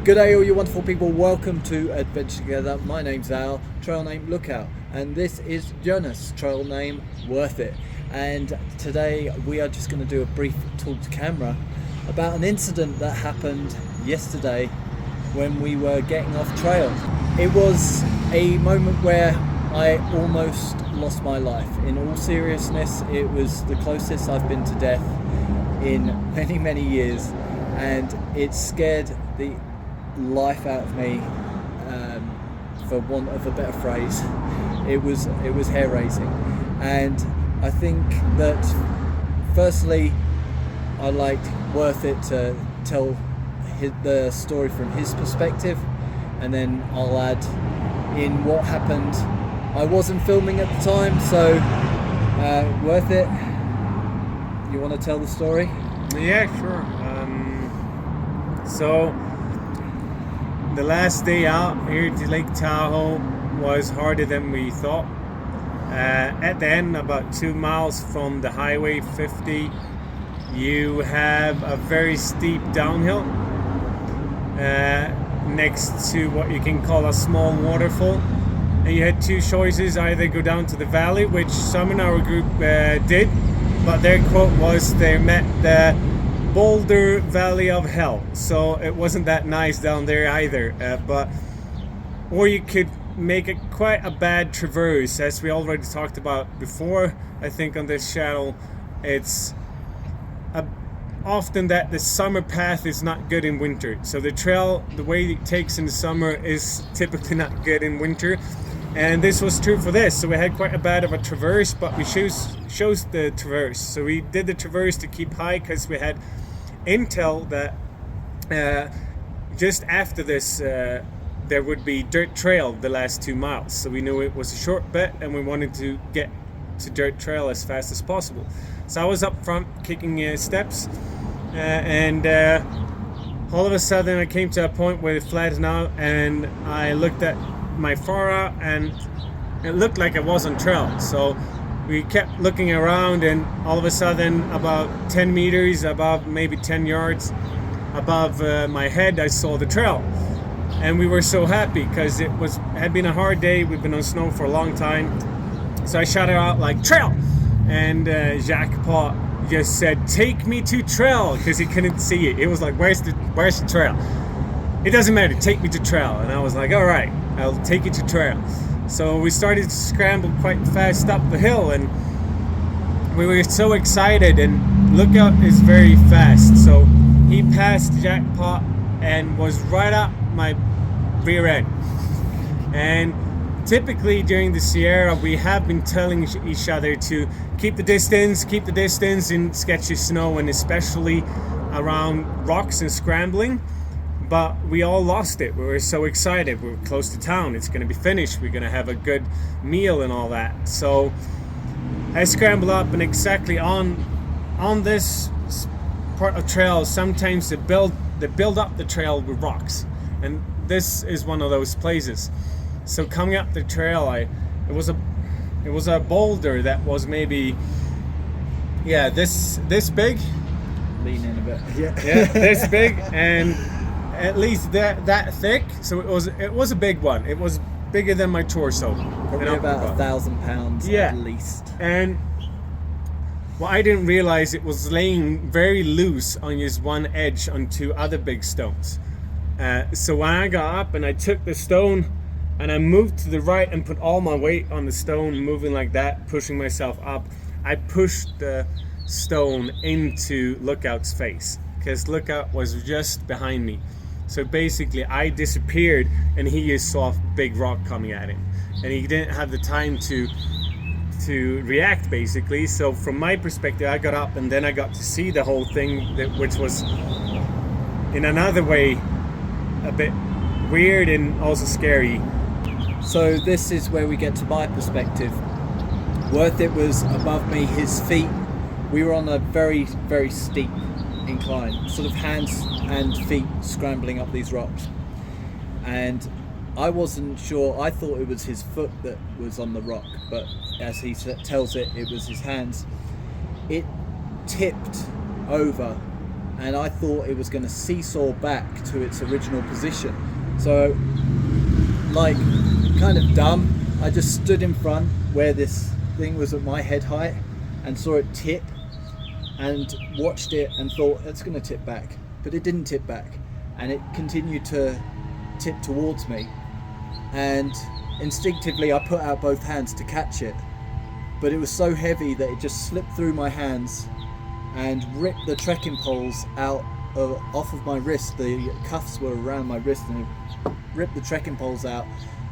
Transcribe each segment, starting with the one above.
Good day all you wonderful people, welcome to Adventure Together. My name's Al, trail name Lookout, and this is Jonas, trail name Worth It. And today we are just going to do a brief talk to camera about an incident that happened yesterday when we were getting off trail. It was a moment where I almost lost my life. In all seriousness, it was the closest I've been to death in many years, and it scared the life out of me, for want of a better phrase. It was hair-raising, and I think that firstly I liked Worth It to tell the story from his perspective, and then I'll add in what happened. I wasn't filming at the time, so Worth It, you want to tell the story? Yeah, sure. So the last day out here to Lake Tahoe was harder than we thought. At the end, about 2 miles from the Highway 50, you have a very steep downhill next to what you can call a small waterfall. And you had two choices: either go down to the valley, which some in our group did, but their quote was they met the Boulder Valley of Hell, so it wasn't that nice down there either. Or you could make it quite a bad traverse, as we already talked about before. I think on this channel, it's often that the summer path is not good in winter. So the trail, the way it takes in the summer, is typically not good in winter. And this was true for this. So we had quite a bad of a traverse, but we chose the traverse. So we did the traverse to keep high because we had intel that just after this there would be dirt trail the last 2 miles. So we knew it was a short bet and we wanted to get to dirt trail as fast as possible. So I was up front kicking steps, and all of a sudden I came to a point where it flattened out, and I looked at my far out and it looked like I was on trail. So we kept looking around, and all of a sudden, about 10 meters above, maybe 10 yards above my head, I saw the trail. And we were so happy because it had been a hard day. We've been on snow for a long time. So I shouted out like, "Trail!" And Jacques Paul just said, "Take me to trail," because he couldn't see it. It was like, where's the trail? "It doesn't matter, take me to trail." And I was like, all right, I'll take you to trail. So we started to scramble quite fast up the hill, and we were so excited, and Lookout is very fast. So he passed Jackpot and was right up my rear end. And typically during the Sierra, we have been telling each other to keep the distance in sketchy snow, and especially around rocks and scrambling. But we all lost it. We were so excited. We were close to town. It's going to be finished. We're going to have a good meal and all that. So I scrambled up, and exactly on this part of trail, sometimes they build up the trail with rocks, and this is one of those places. So coming up the trail, it was a boulder that was maybe this big. Lean in a bit. Yeah, this big, and at least that thick. So it was a big one. It was bigger than my torso. Probably about 1,000 pounds at least. And well, I didn't realize it was laying very loose on just one edge on two other big stones. So when I got up and I took the stone and I moved to the right and put all my weight on the stone, moving like that, pushing myself up, I pushed the stone into Lookout's face, because Lookout was just behind me. So basically I disappeared, and he just saw a big rock coming at him, and he didn't have the time to react, basically. So from my perspective, I got up, and then I got to see the whole thing, which was in another way a bit weird and also scary. So this is where we get to my perspective. Worth It was above me, his feet. We were on a very steep incline, sort of hands and feet scrambling up these rocks. And I wasn't sure, I thought it was his foot that was on the rock, but as he tells it, it was his hands. It tipped over and I thought it was going to seesaw back to its original position. So, like, kind of dumb, I just stood in front where this thing was at my head height and saw it tip, and watched it and thought it's going to tip back, but it didn't tip back, and it continued to tip towards me, and instinctively I put out both hands to catch it, but it was so heavy that it just slipped through my hands and ripped the trekking poles out off of my wrist. The cuffs were around my wrist, and it ripped the trekking poles out,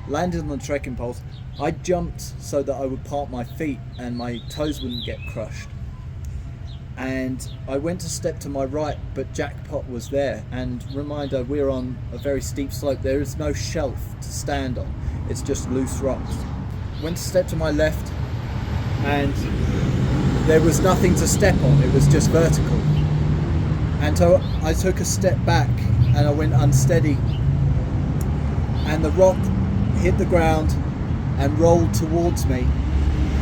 landed on the trekking poles. I jumped so that I would part my feet and my toes wouldn't get crushed, and I went to step to my right, but Jackpot was there. And reminder, we're on a very steep slope. There is no shelf to stand on, it's just loose rocks. Went to step to my left, and there was nothing to step on, it was just vertical. And so I took a step back and I went unsteady, and the rock hit the ground and rolled towards me,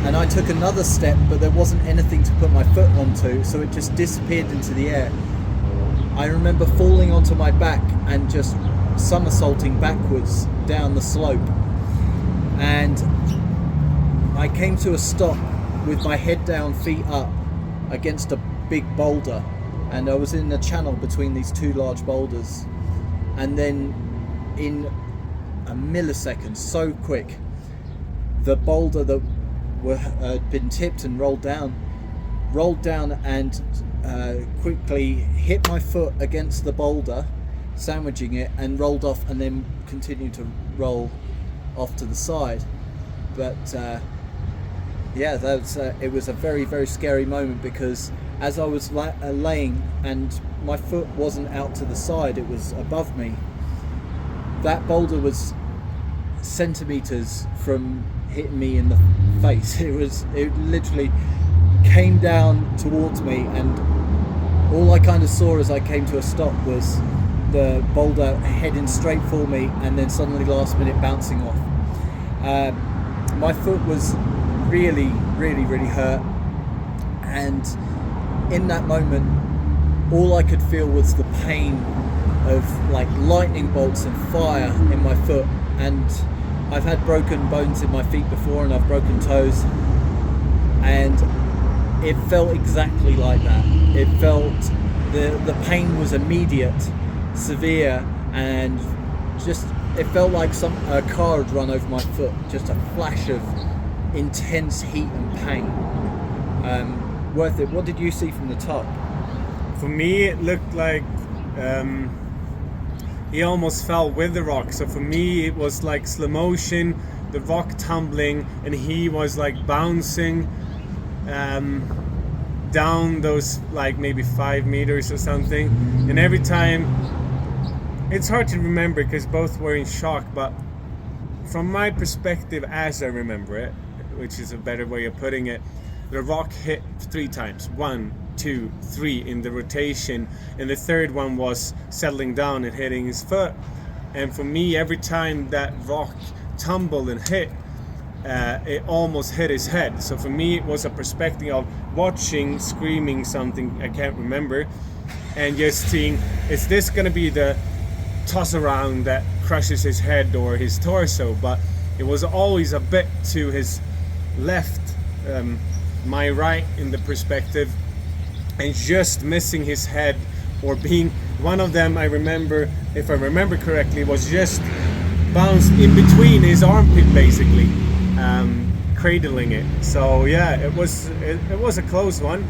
and I took another step, but there wasn't anything to put my foot onto, so it just disappeared into the air. I remember falling onto my back and just somersaulting backwards down the slope, and I came to a stop with my head down, feet up, against a big boulder, and I was in a channel between these two large boulders, and then in a millisecond, so quick, the boulder that had been tipped and rolled down and quickly hit my foot against the boulder, sandwiching it, and rolled off, and then continued to roll off to the side. But yeah, it was a very, very scary moment, because as I was laying and my foot wasn't out to the side, it was above me, that boulder was centimeters from hitting me in the face. It literally came down towards me, and all I kind of saw as I came to a stop was the boulder heading straight for me, and then suddenly last minute bouncing off. My foot was really, really, really hurt, and in that moment all I could feel was the pain of like lightning bolts and fire in my foot. And I've had broken bones in my feet before, and I've broken toes, and it felt exactly like that. It felt, the pain was immediate, severe, and just, it felt like a car had run over my foot, just a flash of intense heat and pain. Worth it. What did you see from the top? For me, it looked like he almost fell with the rock. So for me, it was like slow motion, the rock tumbling, and he was like bouncing down those like maybe 5 meters or something. And every time, it's hard to remember because both were in shock, but from my perspective, as I remember it, which is a better way of putting it, the rock hit 3 times. 1, 2, 3 in the rotation, and the third one was settling down and hitting his foot. And for me, every time that rock tumbled and hit, it almost hit his head. So for me, it was a perspective of watching, screaming something I can't remember, and just seeing, is this gonna be the toss around that crushes his head or his torso? But it was always a bit to his left, my right in the perspective, and just missing his head, or being one of them, I remember, if I remember correctly, was just bounced in between his armpit, basically, cradling it. So yeah, it was a close one.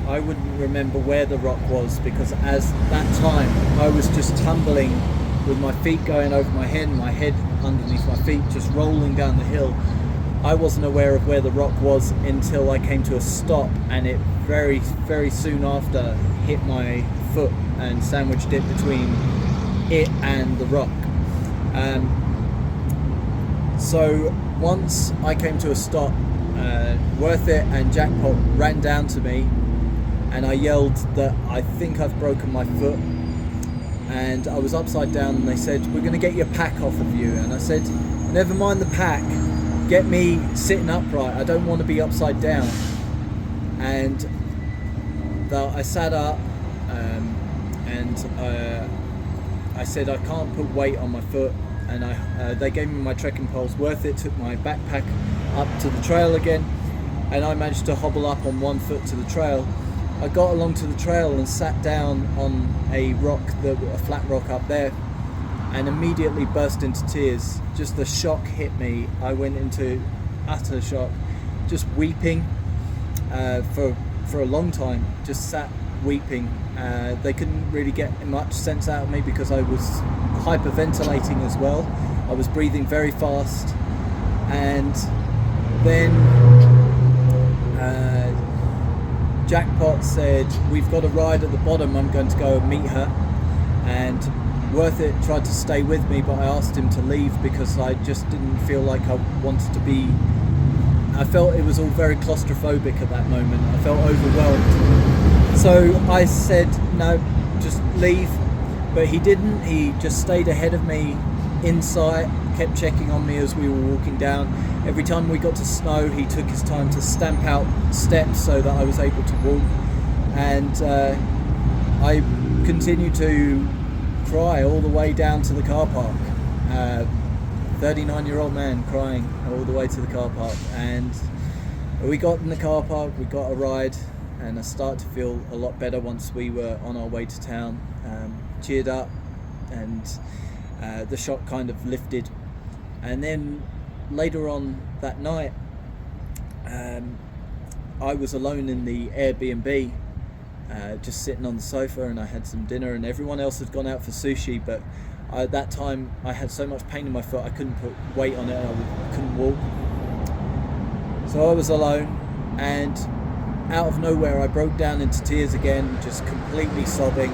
I wouldn't remember where the rock was, because as that time I was just tumbling with my feet going over my head and my head underneath my feet, just rolling down the hill. I wasn't aware of where the rock was until I came to a stop, and it very, very soon after hit my foot and sandwiched it between it and the rock. So once I came to a stop, Worth It and Jackpot ran down to me, and I yelled that I think I've broken my foot, and I was upside down, and they said, we're going to get your pack off of you. And I said, never mind the pack, get me sitting upright, I don't want to be upside down. And I sat up, and I said I can't put weight on my foot, and they gave me my trekking poles. Worth It took my backpack up to the trail again, and I managed to hobble up on one foot to the trail. I got along to the trail and sat down on a flat rock up there, and immediately burst into tears. Just the shock hit me. I went into utter shock, just weeping for a long time. Just sat weeping. They couldn't really get much sense out of me because I was hyperventilating as well. I was breathing very fast, and then Jackpot said, "We've got a ride at the bottom, I'm going to go and meet her." And Worth It tried to stay with me, but I asked him to leave because I just didn't feel like I wanted to be. I felt it was all very claustrophobic at that moment. I felt overwhelmed. So I said, "No, just leave." But he didn't. He just stayed ahead of me inside, kept checking on me as we were walking down. Every time we got to snow, he took his time to stamp out steps so that I was able to walk. And I continued to cry all the way down to the car park. 39-year-old man crying all the way to the car park. And we got in the car park, we got a ride, and I started to feel a lot better once we were on our way to town. Cheered up, and the shock kind of lifted. And then later on that night, I was alone in the Airbnb, just sitting on the sofa, and I had some dinner, and everyone else had gone out for sushi, but at that time I had so much pain in my foot I couldn't put weight on it, I couldn't walk. So I was alone, and out of nowhere I broke down into tears again, just completely sobbing,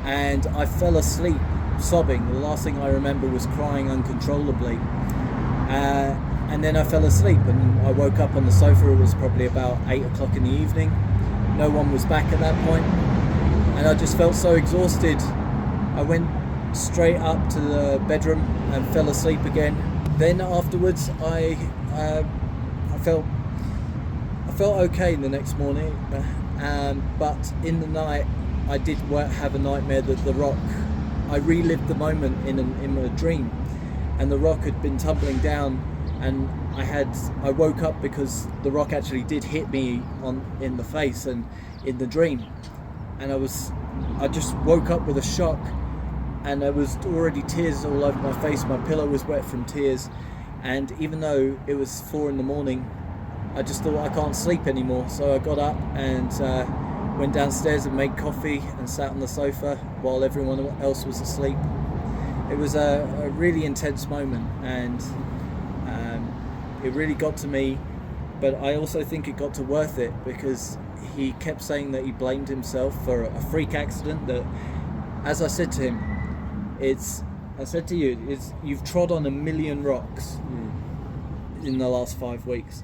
and I fell asleep sobbing. The last thing I remember was crying uncontrollably, and then I fell asleep, and I woke up on the sofa. It was probably about 8 o'clock in the evening. No one was back at that point, and I just felt so exhausted. I went straight up to the bedroom and fell asleep again. Then afterwards I felt okay the next morning, but in the night I did have a nightmare that the rock, I relived the moment in a dream, and the rock had been tumbling down, and I woke up because the rock actually did hit me in the face and in the dream, and I just woke up with a shock, and there was already tears all over my face. My pillow was wet from tears, and even though it was 4 a.m, I just thought I can't sleep anymore. So I got up and went downstairs and made coffee and sat on the sofa while everyone else was asleep. It was a really intense moment, and it really got to me, but I also think it got to Worth It because he kept saying that he blamed himself for a freak accident that, as I said to him, you've trod on 1 million rocks in the last 5 weeks,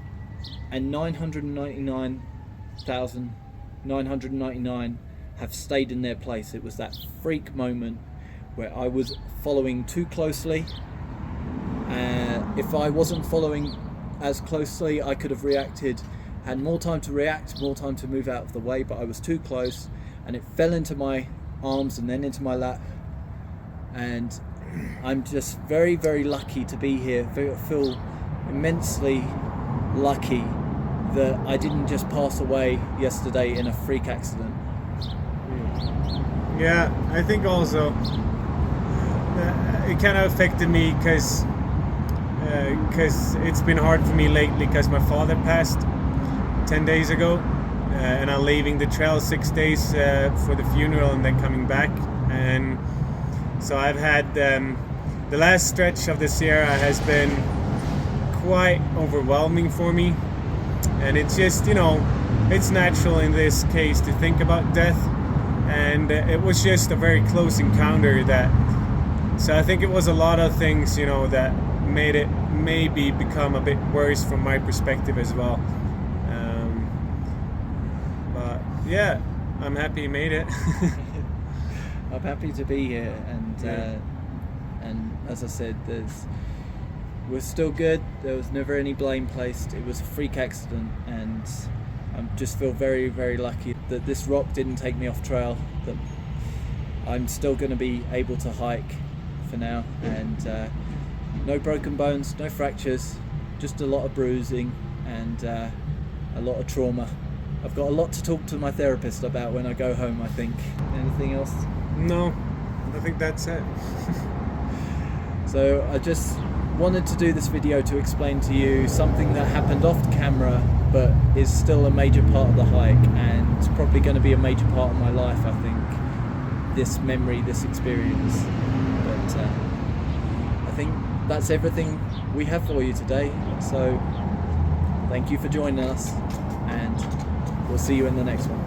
and 999,999 have stayed in their place. It was that freak moment where I was following too closely. If I wasn't following as closely, I could have had more time to react, more time to move out of the way, but I was too close, and it fell into my arms and then into my lap. And I'm just very, very lucky to be here. I feel immensely lucky that I didn't just pass away yesterday in a freak accident. Yeah, I think also it kind of affected me because it's been hard for me lately because my father passed 10 days ago, and I'm leaving the trail 6 days for the funeral and then coming back. And so I've had the last stretch of the Sierra has been quite overwhelming for me, and it's just, it's natural in this case to think about death, and it was just a very close encounter so I think it was a lot of things that made it maybe become a bit worse from my perspective as well. But yeah, I'm happy he made it. I'm happy to be here, and as I said, we're still good. There was never any blame placed. It was a freak accident, and I just feel very, very lucky. that this rock didn't take me off trail, that I'm still going to be able to hike for now, and no broken bones, no fractures, just a lot of bruising and a lot of trauma. I've got a lot to talk to my therapist about when I go home, I think. Anything else? No, I think that's it. So I just wanted to do this video to explain to you something that happened off camera but is still a major part of the hike, and it's probably going to be a major part of my life, I think, this memory, this experience. But I think that's everything we have for you today, so thank you for joining us, and we'll see you in the next one.